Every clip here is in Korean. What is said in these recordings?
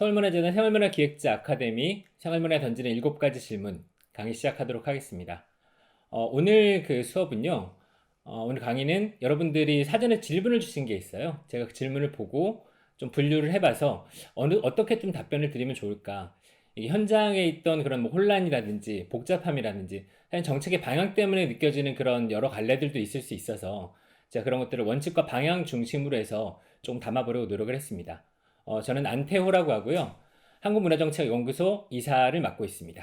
서울문화재단 생활문화기획자 아카데미 생활문화에 던지는 7가지 질문 강의 시작하도록 하겠습니다. 오늘 그 수업은요. 오늘 강의는 여러분들이 사전에 질문을 주신 게 있어요. 제가 그 질문을 보고 좀 분류를 해봐서 어떻게 좀 답변을 드리면 좋을까. 이게 현장에 있던 그런 뭐 혼란이라든지 복잡함이라든지 사실 정책의 방향 때문에 느껴지는 그런 여러 갈래들도 있을 수 있어서 제가 그런 것들을 원칙과 방향 중심으로 해서 좀 담아보려고 노력을 했습니다. 저는 안태호라고 하고요. 한국문화정책연구소 이사를 맡고 있습니다.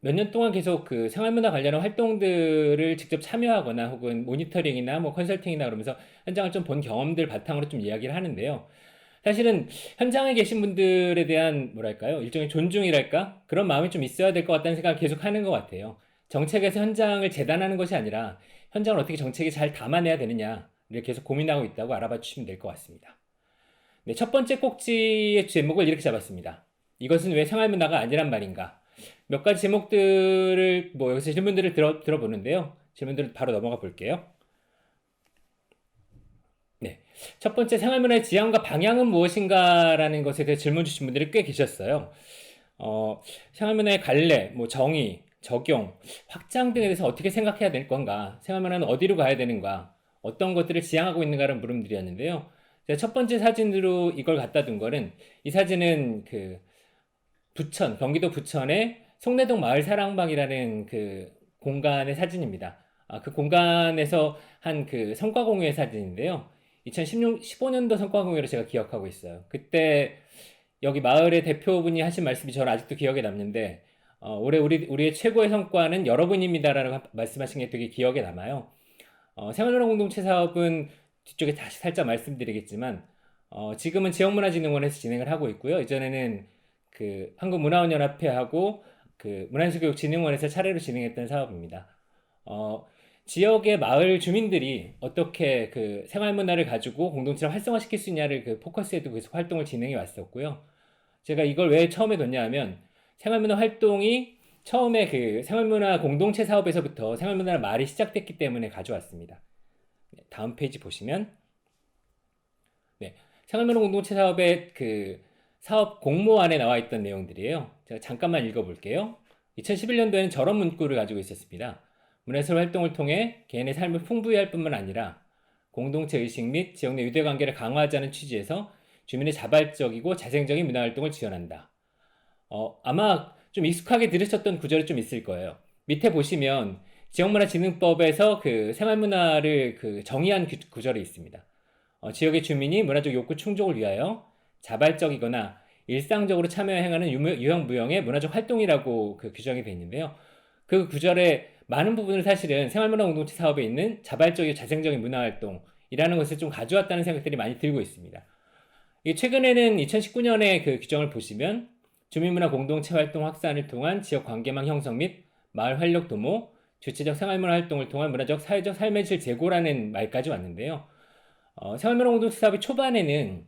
몇 년 동안 계속 그 생활문화 관련한 활동들을 직접 참여하거나 혹은 모니터링이나 뭐 컨설팅이나 그러면서 현장을 좀 본 경험들 바탕으로 좀 이야기를 하는데요. 사실은 현장에 계신 분들에 대한 뭐랄까요? 일종의 존중이랄까? 그런 마음이 좀 있어야 될 것 같다는 생각을 계속 하는 것 같아요. 정책에서 현장을 재단하는 것이 아니라 현장을 어떻게 정책에 잘 담아내야 되느냐를 계속 고민하고 있다고 알아봐 주시면 될 것 같습니다. 네, 첫 번째 꼭지의 제목을 이렇게 잡았습니다. 이것은 왜 생활문화가 아니란 말인가? 몇 가지 제목들을 여기서 질문들을 들어보는데요. 질문들을 바로 넘어가 볼게요. 네, 첫 번째 생활문화의 지향과 방향은 무엇인가라는 것에 대해 질문 주신 분들이 꽤 계셨어요. 생활문화의 갈래, 뭐 정의, 적용, 확장 등에 대해서 어떻게 생각해야 될 건가? 생활문화는 어디로 가야 되는가? 어떤 것들을 지향하고 있는가라는 물음들이었는데요. 제가 첫 번째 사진으로 이걸 갖다 둔 거는 이 사진은 그 부천, 경기도 부천의 송내동 마을사랑방이라는 그 공간의 사진입니다. 그 공간에서 한 그 성과공유의 사진인데요. 2016, 15년도 성과공유로 제가 기억하고 있어요. 그때 여기 마을의 대표분이 하신 말씀이 저는 아직도 기억에 남는데, 올해 우리의 최고의 성과는 여러분입니다라고 말씀하신 게 되게 기억에 남아요. 생활문화 공동체 사업은 뒤쪽에 다시 살짝 말씀드리겠지만, 지금은 지역문화진흥원에서 진행을 하고 있고요. 이전에는 그 한국문화원연합회하고 그 문화예술교육진흥원에서 차례로 진행했던 사업입니다. 지역의 마을 주민들이 어떻게 그 생활문화를 가지고 공동체를 활성화시킬 수 있냐를 그 포커스에 두고 계속 활동을 진행해 왔었고요. 제가 이걸 왜 처음에 뒀냐 하면 생활문화 활동이 처음에 그 생활문화 공동체 사업에서부터 생활문화의 말이 시작됐기 때문에 가져왔습니다. 네, 다음 페이지 보시면 네, 생활문화 공동체 사업의 그 사업 공모안에 나와 있던 내용들이에요. 제가 잠깐만 읽어볼게요. 2011년도에는 저런 문구를 가지고 있었습니다. 문화예술 활동을 통해 개인의 삶을 풍부히 할 뿐만 아니라 공동체 의식 및 지역 내 유대관계를 강화하자는 취지에서 주민의 자발적이고 자생적인 문화활동을 지원한다. 아마 좀 익숙하게 들으셨던 구절이 좀 있을 거예요. 밑에 보시면 지역문화진흥법에서 그 생활문화를 그 정의한 구절이 있습니다. 지역의 주민이 문화적 욕구 충족을 위하여 자발적이거나 일상적으로 참여해 행하는 유형무형의 문화적 활동이라고 그 규정이 되어 있는데요. 그 구절의 많은 부분을 사실은 생활문화 공동체 사업에 있는 자발적이고 자생적인 문화활동이라는 것을 좀 가져왔다는 생각들이 많이 들고 있습니다. 최근에는 2019년에 그 규정을 보시면 주민문화 공동체 활동 확산을 통한 지역 관계망 형성 및 마을 활력 도모, 주체적 생활문화 활동을 통한 문화적 사회적 삶의 질 제고라는 말까지 왔는데요. 생활문화 공동체 사업의 초반에는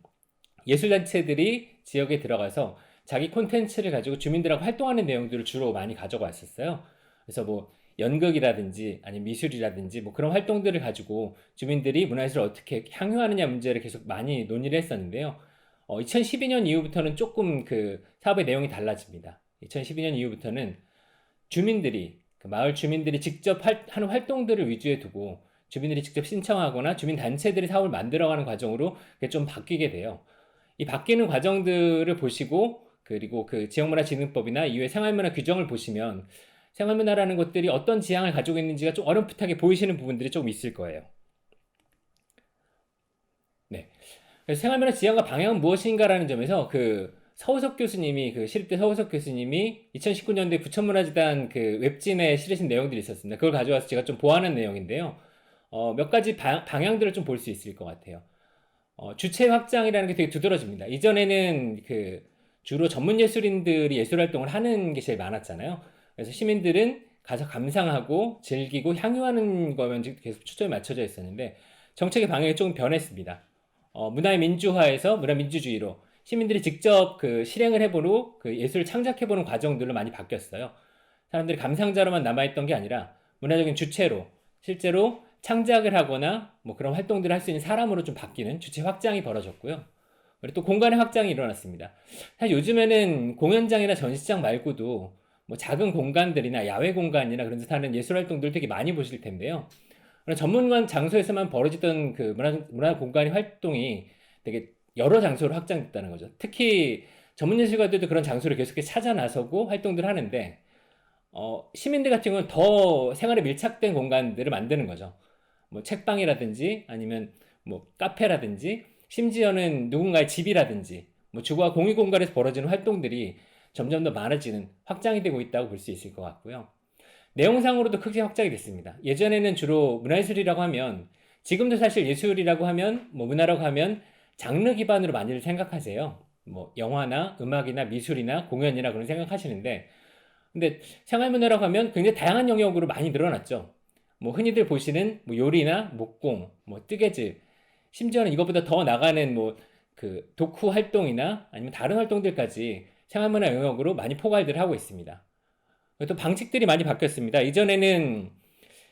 예술단체들이 지역에 들어가서 자기 콘텐츠를 가지고 주민들하고 활동하는 내용들을 주로 많이 가져가 왔었어요. 그래서 뭐 연극이라든지 아니면 미술이라든지 뭐 그런 활동들을 가지고 주민들이 문화예술을 어떻게 향유하느냐 문제를 계속 많이 논의를 했었는데요. 2012년 이후부터는 조금 그 사업의 내용이 달라집니다. 2012년 이후부터는 주민들이 그 마을 주민들이 직접 하는 활동들을 위주에 두고 주민들이 직접 신청하거나 주민 단체들이 사업을 만들어가는 과정으로 그게 좀 바뀌게 돼요. 이 바뀌는 과정들을 보시고 그리고 그 지역문화진흥법이나 이후의 생활문화 규정을 보시면 생활문화라는 것들이 어떤 지향을 가지고 있는지가 좀 어렴풋하게 보이시는 부분들이 조금 있을 거예요. 네. 그래서 생활문화 지향과 방향은 무엇인가라는 점에서 그 서우석 교수님이 그 시립대 서우석 교수님이 2019년도에 부천문화재단 그 웹진에 실으신 내용들이 있었습니다. 그걸 가져와서 제가 좀 보완한 내용인데요. 몇 가지 방향들을 좀 볼 수 있을 것 같아요. 주체 확장이라는 게 되게 두드러집니다. 이전에는 그 주로 전문 예술인들이 예술 활동을 하는 게 제일 많았잖아요. 그래서 시민들은 가서 감상하고 즐기고 향유하는 거면 계속 초점이 맞춰져 있었는데 정책의 방향이 조금 변했습니다. 문화의 민주화에서 문화 민주주의로 시민들이 직접 그 실행을 해보고 그 예술을 창작해보는 과정들로 많이 바뀌었어요. 사람들이 감상자로만 남아있던 게 아니라 문화적인 주체로 실제로 창작을 하거나 뭐 그런 활동들을 할 수 있는 사람으로 좀 바뀌는 주체 확장이 벌어졌고요. 그리고 또 공간의 확장이 일어났습니다. 사실 요즘에는 공연장이나 전시장 말고도 뭐 작은 공간들이나 야외 공간이나 그런 데서 하는 예술 활동들 되게 많이 보실 텐데요. 그런 전문관 장소에서만 벌어지던 그 문화 공간의 활동이 되게 여러 장소로 확장됐다는 거죠. 특히 전문 예술가들도 그런 장소를 계속해서 찾아 나서고 활동들을 하는데, 시민들 같은 경우는 더 생활에 밀착된 공간들을 만드는 거죠. 뭐 책방이라든지 아니면 뭐 카페라든지 심지어는 누군가의 집이라든지 뭐 주거와 공유 공간에서 벌어지는 활동들이 점점 더 많아지는 확장이 되고 있다고 볼 수 있을 것 같고요. 내용상으로도 크게 확장이 됐습니다. 예전에는 주로 문화예술이라고 하면, 지금도 사실 예술이라고 하면 뭐 문화라고 하면 장르 기반으로 많이들 생각하세요. 뭐 영화나 음악이나 미술이나 공연이나 그런 생각하시는데, 근데 생활문화라고 하면 굉장히 다양한 영역으로 많이 늘어났죠. 뭐 흔히들 보시는 뭐 요리나 목공, 뭐 뜨개질, 심지어는 이것보다 더 나가는 뭐 그 독후 활동이나 아니면 다른 활동들까지 생활문화 영역으로 많이 포괄들 하고 있습니다. 또 방식들이 많이 바뀌었습니다. 이전에는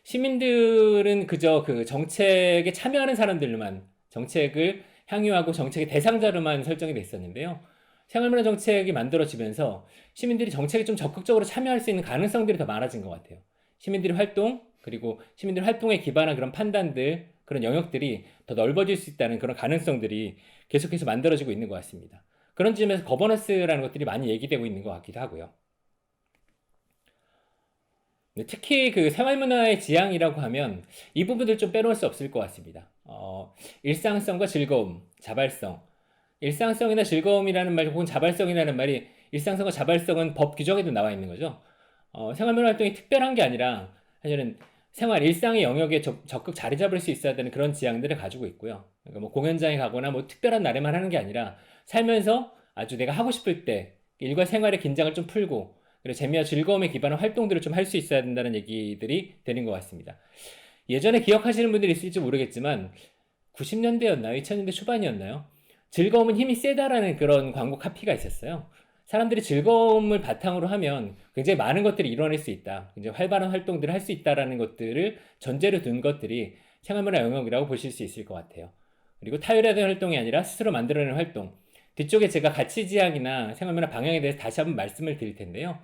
시민들은 그저 그 정책에 참여하는 사람들만 정책을 향유하고 정책의 대상자로만 설정이 됐었는데요. 생활문화 정책이 만들어지면서 시민들이 정책에 좀 적극적으로 참여할 수 있는 가능성들이 더 많아진 것 같아요. 시민들의 활동, 그리고 시민들 활동에 기반한 그런 판단들, 그런 영역들이 더 넓어질 수 있다는 그런 가능성들이 계속해서 만들어지고 있는 것 같습니다. 그런 점에서 거버넌스라는 것들이 많이 얘기되고 있는 것 같기도 하고요. 네, 특히 그 생활문화의 지향이라고 하면 이 부분들 좀 빼놓을 수 없을 것 같습니다. 일상성과 즐거움, 자발성. 일상성이나 즐거움이라는 말 혹은 자발성이라는 말이, 일상성과 자발성은 법 규정에도 나와 있는 거죠. 생활문화 활동이 특별한 게 아니라 사실은 생활 일상의 영역에 적극 자리 잡을 수 있어야 되는 그런 지향들을 가지고 있고요. 그러니까 뭐 공연장에 가거나 뭐 특별한 날에만 하는 게 아니라 살면서 아주 내가 하고 싶을 때 일과 생활의 긴장을 좀 풀고, 그리고 재미와 즐거움에 기반한 활동들을 좀 할 수 있어야 된다는 얘기들이 되는 것 같습니다. 예전에 기억하시는 분들이 있을지 모르겠지만 90년대였나요? 2000년대 초반이었나요? 즐거움은 힘이 세다라는 그런 광고 카피가 있었어요. 사람들이 즐거움을 바탕으로 하면 굉장히 많은 것들이 이뤄낼 수 있다, 굉장히 활발한 활동들을 할 수 있다라는 것들을 전제로 둔 것들이 생활문화 영역이라고 보실 수 있을 것 같아요. 그리고 타율화된 활동이 아니라 스스로 만들어내는 활동. 뒤쪽에 제가 가치 지향이나 생활문화 방향에 대해서 다시 한번 말씀을 드릴 텐데요.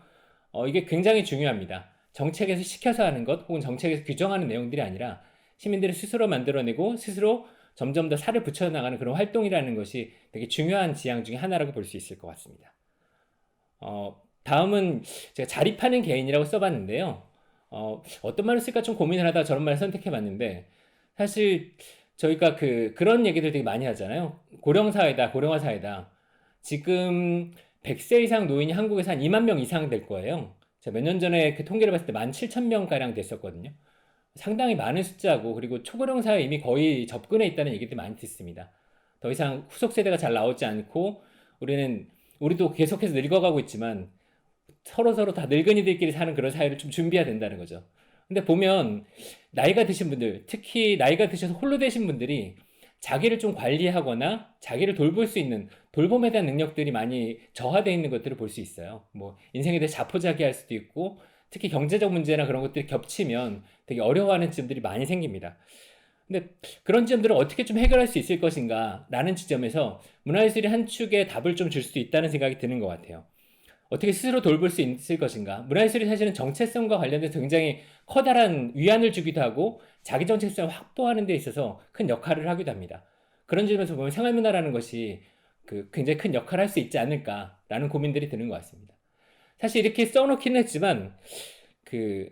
이게 굉장히 중요합니다. 정책에서 시켜서 하는 것 혹은 정책에서 규정하는 내용들이 아니라 시민들이 스스로 만들어내고 스스로 점점 더 살을 붙여나가는 그런 활동이라는 것이 되게 중요한 지향 중에 하나라고 볼 수 있을 것 같습니다. 다음은 제가 자립하는 개인이라고 써봤는데요. 어떤 말을 쓸까 좀 고민을 하다가 저런 말을 선택해봤는데, 사실 저희가 그런 얘기들 되게 많이 하잖아요. 고령사회다, 고령화 사회다. 지금 100세 이상 노인이 한국에서 한 2만 명 이상 될 거예요. 제가 몇 년 전에 그 통계를 봤을 때 17,000명가량 됐었거든요. 상당히 많은 숫자고, 그리고 초고령 사회에 이미 거의 접근해 있다는 얘기들이 많이 듣습니다. 더 이상 후속 세대가 잘 나오지 않고, 우리도 계속해서 늙어가고 있지만 서로서로 다 늙은이들끼리 사는 그런 사회를 좀 준비해야 된다는 거죠. 근데 보면 나이가 드신 분들, 특히 나이가 드셔서 홀로 되신 분들이 자기를 좀 관리하거나 자기를 돌볼 수 있는 돌봄에 대한 능력들이 많이 저하되어 있는 것들을 볼 수 있어요. 뭐 인생에 대해 자포자기할 수도 있고, 특히 경제적 문제나 그런 것들이 겹치면 되게 어려워하는 점들이 많이 생깁니다. 근데 그런 점들을 어떻게 좀 해결할 수 있을 것인가 라는 지점에서 문화예술이 한 축에 답을 좀 줄 수도 있다는 생각이 드는 것 같아요. 어떻게 스스로 돌볼 수 있을 것인가. 문화예술이 사실은 정체성과 관련돼서 굉장히 커다란 위안을 주기도 하고 자기 정체성을 확보하는 데 있어서 큰 역할을 하기도 합니다. 그런 점에서 보면 생활문화라는 것이 굉장히 큰 역할을 할 수 있지 않을까라는 고민들이 드는 것 같습니다. 사실 이렇게 써놓기는 했지만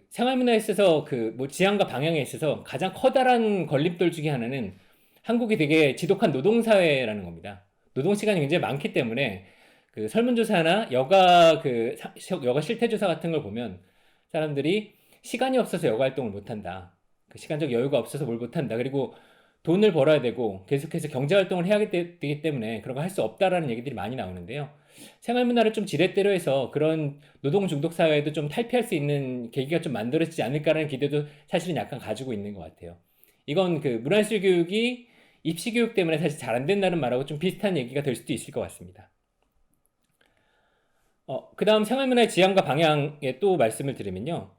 생활문화에 있어서 뭐 지향과 방향에 있어서 가장 커다란 걸림돌 중에 하나는 한국이 되게 지독한 노동사회라는 겁니다. 노동시간이 굉장히 많기 때문에 설문조사나 여가 실태조사 같은 걸 보면 사람들이 시간이 없어서 여가 활동을 못한다. 시간적 여유가 없어서 뭘 못한다. 그리고 돈을 벌어야 되고 계속해서 경제활동을 해야 되기 때문에 그런 거 할 수 없다라는 얘기들이 많이 나오는데요. 생활문화를 좀 지렛대로 해서 그런 노동 중독 사회에도 좀 탈피할 수 있는 계기가 좀 만들어지지 않을까라는 기대도 사실은 약간 가지고 있는 것 같아요. 이건 문화예술 교육이 입시 교육 때문에 사실 잘 안 된다는 말하고 좀 비슷한 얘기가 될 수도 있을 것 같습니다. 그 다음 생활문화의 지향과 방향에 또 말씀을 드리면요.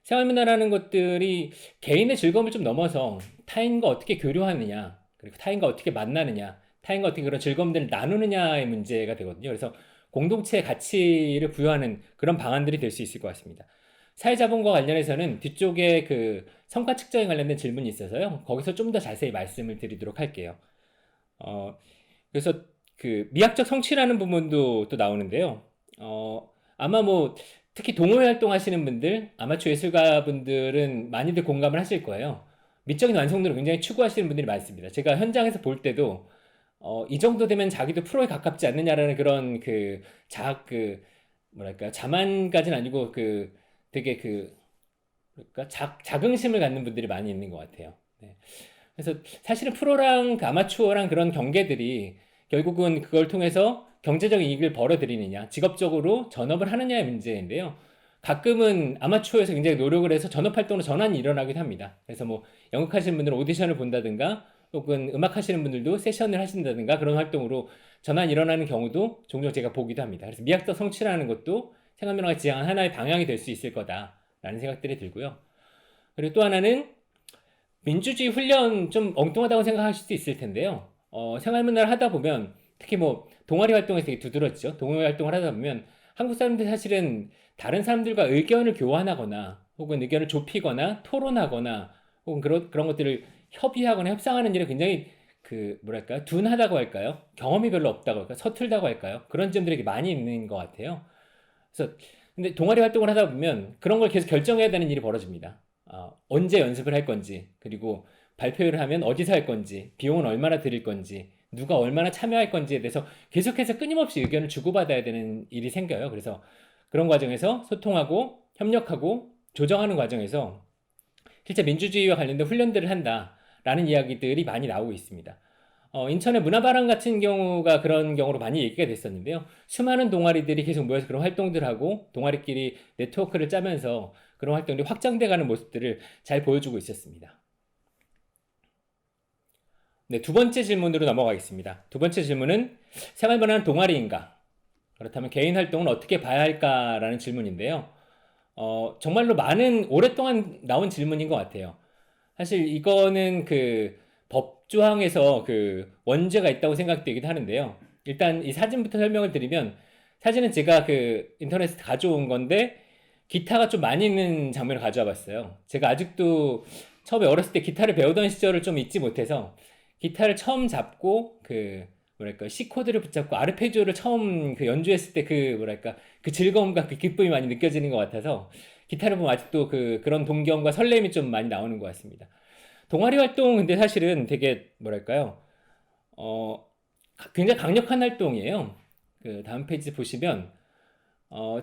생활문화라는 것들이 개인의 즐거움을 좀 넘어서 타인과 어떻게 교류하느냐, 그리고 타인과 어떻게 만나느냐, 타인과 어떻게 그런 즐거움들을 나누느냐의 문제가 되거든요. 그래서 공동체의 가치를 부여하는 그런 방안들이 될 수 있을 것 같습니다. 사회자본과 관련해서는 뒤쪽에 그 성과 측정에 관련된 질문이 있어서요. 거기서 좀 더 자세히 말씀을 드리도록 할게요. 어, 그래서 그 미학적 성취라는 부분도 또 나오는데요. 아마 뭐 특히 동호회 활동하시는 분들, 아마추어 예술가 분들은 많이들 공감을 하실 거예요. 미적인 완성도를 굉장히 추구하시는 분들이 많습니다. 제가 현장에서 볼 때도 이 정도 되면 자기도 프로에 가깝지 않느냐라는 그런 그 뭐랄까 자만까지는 아니고 그 되게 그 그러니까 자긍심을 갖는 분들이 많이 있는 것 같아요. 네. 그래서 사실은 프로랑 그 아마추어랑 그런 경계들이 결국은 그걸 통해서 경제적인 이익을 벌어들이느냐, 직업적으로 전업을 하느냐의 문제인데요. 가끔은 아마추어에서 굉장히 노력을 해서 전업 활동으로 전환이 일어나기도 합니다. 그래서 뭐 연극하시는 분들은 오디션을 본다든가 혹은 음악 하시는 분들도 세션을 하신다든가 그런 활동으로 전환이 일어나는 경우도 종종 제가 보기도 합니다. 그래서 미학적 성취라는 것도 생활문화가 지향한 하나의 방향이 될 수 있을 거다라는 생각들이 들고요. 그리고 또 하나는 민주주의 훈련 좀 엉뚱하다고 생각하실 수도 있을 텐데요. 생활문화를 하다 보면 특히 뭐 동아리 활동에서 되게 두드러지죠. 동호회 활동을 하다 보면 한국 사람들 사실은 다른 사람들과 의견을 교환하거나 혹은 의견을 좁히거나 토론하거나 혹은 그런 것들을 협의하거나 협상하는 일에 굉장히 그 뭐랄까 둔하다고 할까요? 경험이 별로 없다고 할까요? 서툴다고 할까요? 그런 점들이 많이 있는 것 같아요. 그래서 근데 동아리 활동을 하다 보면 그런 걸 계속 결정해야 되는 일이 벌어집니다. 언제 연습을 할 건지, 그리고 발표를 하면 어디서 할 건지, 비용은 얼마나 들일 건지, 누가 얼마나 참여할 건지에 대해서 계속해서 끊임없이 의견을 주고받아야 되는 일이 생겨요. 그래서 그런 과정에서 소통하고 협력하고 조정하는 과정에서 실제 민주주의와 관련된 훈련들을 한다라는 이야기들이 많이 나오고 있습니다. 인천의 문화바람 같은 경우가 그런 경우로 많이 얘기가 됐었는데요. 수많은 동아리들이 계속 모여서 그런 활동들을 하고 동아리끼리 네트워크를 짜면서 그런 활동들이 확장돼가는 모습들을 잘 보여주고 있었습니다. 네, 두 번째 질문으로 넘어가겠습니다. 두 번째 질문은 생활문화는 동아리인가? 그렇다면 개인 활동은 어떻게 봐야 할까라는 질문인데요. 정말로 오랫동안 나온 질문인 것 같아요. 사실 이거는 그 법조항에서 그 원죄가 있다고 생각되기도 하는데요. 일단 이 사진부터 설명을 드리면 사진은 제가 그 인터넷에 가져온 건데 기타가 좀 많이 있는 장면을 가져와 봤어요. 제가 아직도 처음에 어렸을 때 기타를 배우던 시절을 좀 잊지 못해서 기타를 처음 잡고 그 뭐랄까 C 코드를 붙잡고 아르페지오를 처음 그 연주했을 때 그 뭐랄까 그 즐거움과 그 기쁨이 많이 느껴지는 것 같아서 기타를 보면 아직도 그런 동경과 설렘이 좀 많이 나오는 것 같습니다. 동아리 활동 근데 사실은 되게 뭐랄까요? 어, 굉장히 강력한 활동이에요. 그 다음 페이지 보시면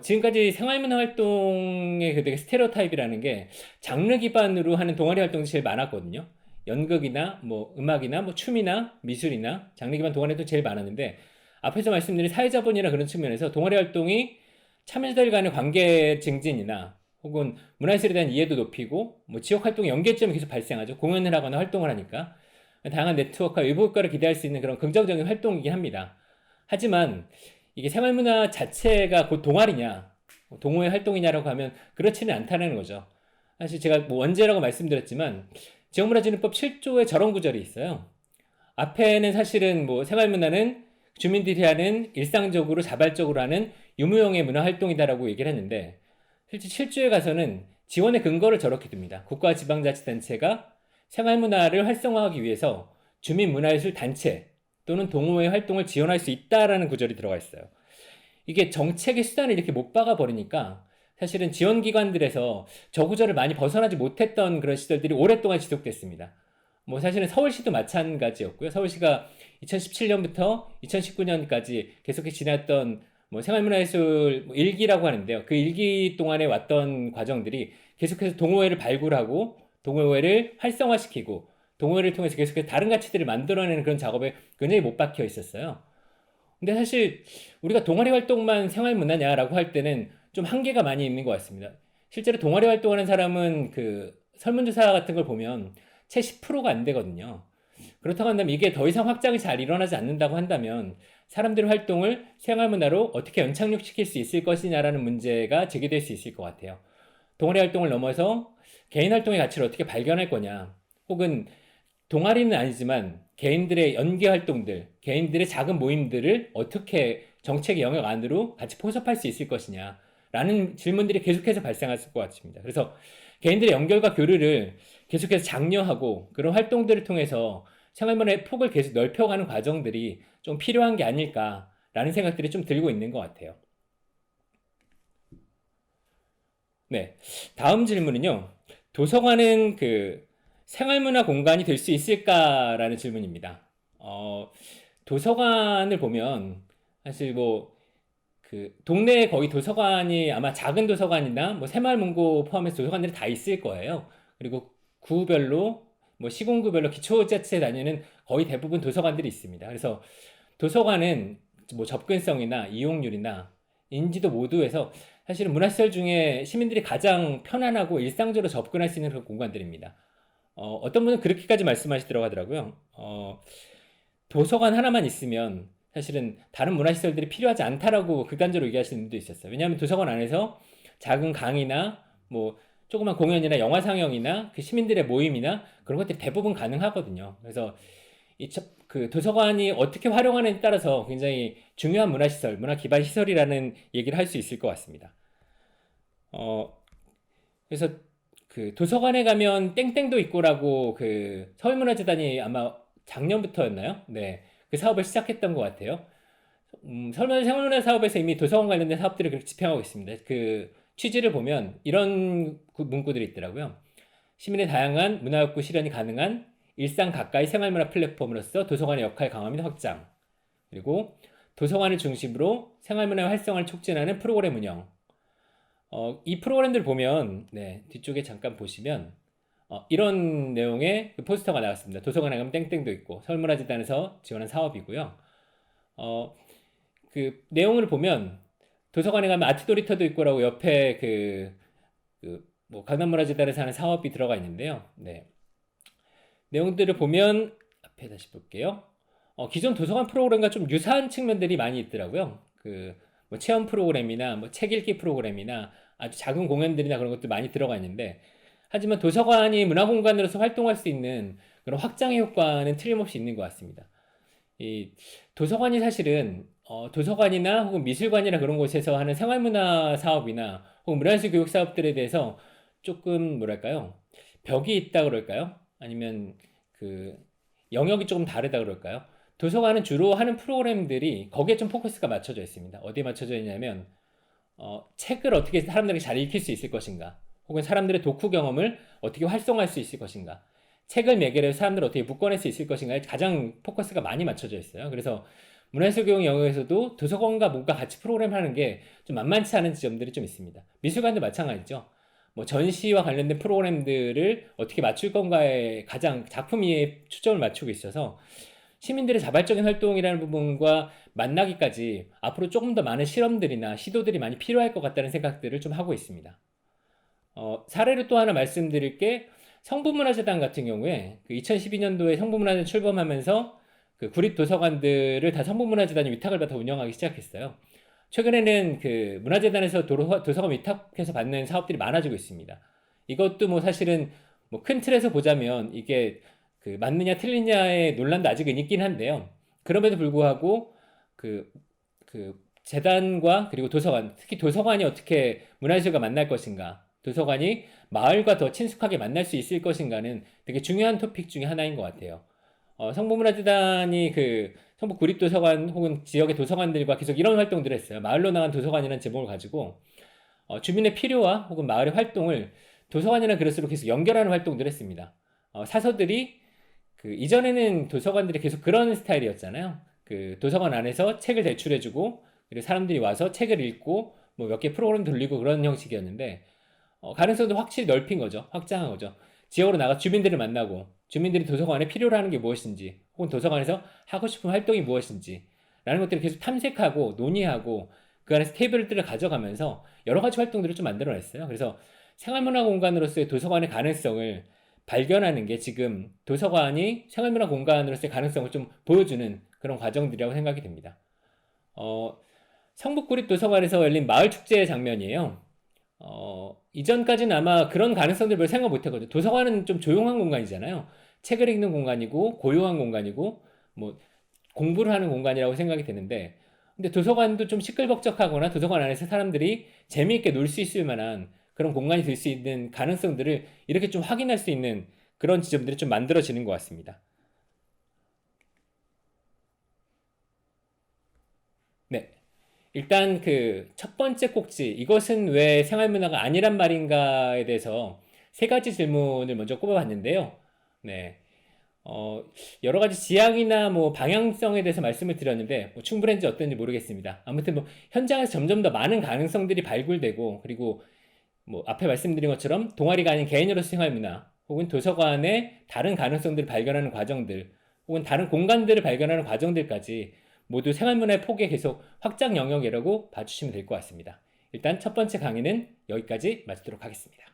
지금까지 생활문화 활동의 그 되게 스테레오타입이라는 게 장르 기반으로 하는 동아리 활동이 제일 많았거든요. 연극이나 뭐 음악이나 뭐 춤이나 미술이나 장르 기반 동아리 활동이 제일 많았는데 앞에서 말씀드린 사회자본이나 그런 측면에서 동아리 활동이 참여자들 간의 관계 증진이나 혹은 문화예술에 대한 이해도 높이고 뭐 지역 활동의 연계점이 계속 발생하죠. 공연을 하거나 활동을 하니까 다양한 네트워크와 외부 효과를 기대할 수 있는 그런 긍정적인 활동이긴 합니다. 하지만 이게 생활문화 자체가 곧 동아리냐, 동호회 활동이냐라고 하면 그렇지는 않다는 거죠. 사실 제가 뭐 원제라고 말씀드렸지만 지역문화진흥법 7조에 저런 구절이 있어요. 앞에는 사실은 뭐 생활문화는 주민들이 하는 일상적으로 자발적으로 하는 유무형의 문화활동이다라고 얘기를 했는데 실제 7조에 가서는 지원의 근거를 저렇게 둡니다. 국가 지방자치단체가 생활문화를 활성화하기 위해서 주민문화예술 단체 또는 동호회 활동을 지원할 수 있다라는 구절이 들어가 있어요. 이게 정책의 수단을 이렇게 못 박아 버리니까 사실은 지원기관들에서 저 구절을 많이 벗어나지 못했던 그런 시절들이 오랫동안 지속됐습니다. 뭐 사실은 서울시도 마찬가지였고요. 서울시가 2017년부터 2019년까지 계속해서 지났던 뭐 생활문화예술 1기라고 하는데요. 그 1기 동안에 왔던 과정들이 계속해서 동호회를 발굴하고 동호회를 활성화시키고 동호회를 통해서 계속해서 다른 가치들을 만들어내는 그런 작업에 굉장히 못 박혀 있었어요. 근데 사실 우리가 동아리 활동만 생활문화냐라고 할 때는 좀 한계가 많이 있는 것 같습니다. 실제로 동아리 활동하는 사람은 그 설문조사 같은 걸 보면 채 10%가 안 되거든요. 그렇다고 한다면 이게 더 이상 확장이 잘 일어나지 않는다고 한다면 사람들의 활동을 생활문화로 어떻게 연착륙시킬 수 있을 것이냐라는 문제가 제기될 수 있을 것 같아요. 동아리 활동을 넘어서 개인 활동의 가치를 어떻게 발견할 거냐, 혹은 동아리는 아니지만 개인들의 연계 활동들, 개인들의 작은 모임들을 어떻게 정책의 영역 안으로 같이 포섭할 수 있을 것이냐 라는 질문들이 계속해서 발생할 것 같습니다. 그래서 개인들의 연결과 교류를 계속해서 장려하고 그런 활동들을 통해서 생활문화의 폭을 계속 넓혀가는 과정들이 좀 필요한 게 아닐까라는 생각들이 좀 들고 있는 것 같아요. 네. 다음 질문은요. 도서관은 그 생활문화 공간이 될 수 있을까라는 질문입니다. 도서관을 보면 사실 뭐 그 동네에 거의 도서관이 아마 작은 도서관이나 뭐 새마을문고 포함해서 도서관들이 다 있을 거예요. 그리고 구별로 뭐 시군구별로 기초자치에 다니는 거의 대부분 도서관들이 있습니다. 그래서 도서관은 뭐 접근성이나 이용률이나 인지도 모두에서 사실은 문화시설 중에 시민들이 가장 편안하고 일상적으로 접근할 수 있는 그런 공간들입니다. 어떤 분은 그렇게까지 말씀하시더라고 하더라고요. 도서관 하나만 있으면 사실은 다른 문화시설들이 필요하지 않다라고 극단적으로 얘기하시는 분도 있었어요. 왜냐하면 도서관 안에서 작은 강의나 뭐 조그만 공연이나 영화 상영이나 그 시민들의 모임이나 그런 것들이 대부분 가능하거든요. 그래서 그 도서관이 어떻게 활용하느냐에 따라서 굉장히 중요한 문화시설, 문화 기반 시설이라는 얘기를 할 수 있을 것 같습니다. 그래서 그 도서관에 가면 땡땡도 있고라고 그 서울문화재단이 아마 작년부터였나요? 네, 그 사업을 시작했던 것 같아요. 서울문화 생활문화 사업에서 이미 도서관 관련된 사업들을 그렇게 집행하고 있습니다. 그 취지를 보면 이런 문구들이 있더라고요. 시민의 다양한 문화욕구 실현이 가능한 일상 가까이 생활문화 플랫폼으로서 도서관의 역할 강화 및 확장, 그리고 도서관을 중심으로 생활문화 활성화를 촉진하는 프로그램 운영. 이 프로그램들 보면 네, 뒤쪽에 잠깐 보시면 이런 내용의 그 포스터가 나왔습니다. 도서관에 가면 땡땡도 있고 서울문화재단에서 지원한 사업이고요. 그 내용을 보면 도서관에 가면 아트도리터도 있고라고 옆에 뭐 강남문화재단에서 하는 사업이 들어가 있는데요. 네. 내용들을 보면 앞에 다시 볼게요. 기존 도서관 프로그램과 좀 유사한 측면들이 많이 있더라고요. 뭐 체험 프로그램이나 뭐 책 읽기 프로그램이나 아주 작은 공연들이나 그런 것도 많이 들어가 있는데, 하지만 도서관이 문화공간으로서 활동할 수 있는 그런 확장의 효과는 틀림없이 있는 것 같습니다. 이 도서관이 사실은 도서관이나 혹은 미술관이나 그런 곳에서 하는 생활문화 사업이나 혹은 문화예술 교육 사업들에 대해서 조금 뭐랄까요? 벽이 있다 그럴까요? 아니면 그 영역이 조금 다르다 그럴까요? 도서관은 주로 하는 프로그램들이 거기에 좀 포커스가 맞춰져 있습니다. 어디에 맞춰져 있냐면 책을 어떻게 사람들에게 잘 읽힐 수 있을 것인가, 혹은 사람들의 독후 경험을 어떻게 활성화할 수 있을 것인가, 책을 매개로 해서 사람들을 어떻게 묶어낼 수 있을 것인가에 가장 포커스가 많이 맞춰져 있어요. 그래서 문화예술 교육 영역에서도 도서관과 뭔가 같이 프로그램 하는 게 좀 만만치 않은 지점들이 좀 있습니다. 미술관도 마찬가지죠. 뭐 전시와 관련된 프로그램들을 어떻게 맞출 건가에 가장 작품 이해에 초점을 맞추고 있어서 시민들의 자발적인 활동이라는 부분과 만나기까지 앞으로 조금 더 많은 실험들이나 시도들이 많이 필요할 것 같다는 생각들을 좀 하고 있습니다. 사례를 또 하나 말씀드릴 게, 성북문화재단 같은 경우에 그 2012년도에 성북문화재단 출범하면서 그 구립도서관들을 다 성북문화재단이 위탁을 받아 운영하기 시작했어요. 최근에는 그 문화재단에서 도서관 위탁해서 받는 사업들이 많아지고 있습니다. 이것도 뭐 사실은 뭐 큰 틀에서 보자면 이게 그 맞느냐 틀리냐의 논란도 아직은 있긴 한데요. 그럼에도 불구하고 그 재단과 그리고 도서관, 특히 도서관이 어떻게 문화예술과 만날 것인가, 도서관이 마을과 더 친숙하게 만날 수 있을 것인가는 되게 중요한 토픽 중에 하나인 것 같아요. 성북문화재단이 그 성북구립도서관 혹은 지역의 도서관들과 계속 이런 활동들을 했어요. 마을로 나간 도서관이라는 제목을 가지고 주민의 필요와 혹은 마을의 활동을 도서관이라는 그릇으로 계속 연결하는 활동들을 했습니다. 사서들이 그 이전에는 도서관들이 계속 그런 스타일이었잖아요. 그 도서관 안에서 책을 대출해주고 그리고 사람들이 와서 책을 읽고 뭐 몇 개 프로그램 돌리고 그런 형식이었는데, 가능성도 확실히 넓힌 거죠. 확장한 거죠. 지역으로 나가 주민들을 만나고 주민들이 도서관에 필요로 하는 게 무엇인지, 혹은 도서관에서 하고 싶은 활동이 무엇인지 라는 것들을 계속 탐색하고 논의하고 그 안에서 테이블들을 가져가면서 여러 가지 활동들을 좀 만들어냈어요. 그래서 생활문화 공간으로서의 도서관의 가능성을 발견하는 게 지금 도서관이 생활문화 공간으로서의 가능성을 좀 보여주는 그런 과정들이라고 생각이 됩니다. 성북구립도서관에서 열린 마을축제 장면이에요. 이전까지는 아마 그런 가능성들 별 생각 못 했거든요. 도서관은 좀 조용한 공간이잖아요. 책을 읽는 공간이고 고요한 공간이고 뭐 공부를 하는 공간이라고 생각이 되는데, 근데 도서관도 좀 시끌벅적하거나 도서관 안에서 사람들이 재미있게 놀 수 있을 만한 그런 공간이 될 수 있는 가능성들을 이렇게 좀 확인할 수 있는 그런 지점들이 좀 만들어지는 것 같습니다. 네. 일단 그 첫 번째 꼭지, 이것은 왜 생활문화가 아니란 말인가에 대해서 세 가지 질문을 먼저 꼽아봤는데요. 네. 어, 여러 가지 지향이나 뭐 방향성에 대해서 말씀을 드렸는데 뭐 충분한지 어떤지 모르겠습니다. 아무튼 뭐 현장에서 점점 더 많은 가능성들이 발굴되고, 그리고 뭐 앞에 말씀드린 것처럼 동아리가 아닌 개인으로서 생활문화 혹은 도서관의 다른 가능성들을 발견하는 과정들 혹은 다른 공간들을 발견하는 과정들까지 모두 생활문화의 폭의 계속 확장 영역이라고 봐주시면 될 것 같습니다. 일단 첫 번째 강의는 여기까지 마치도록 하겠습니다.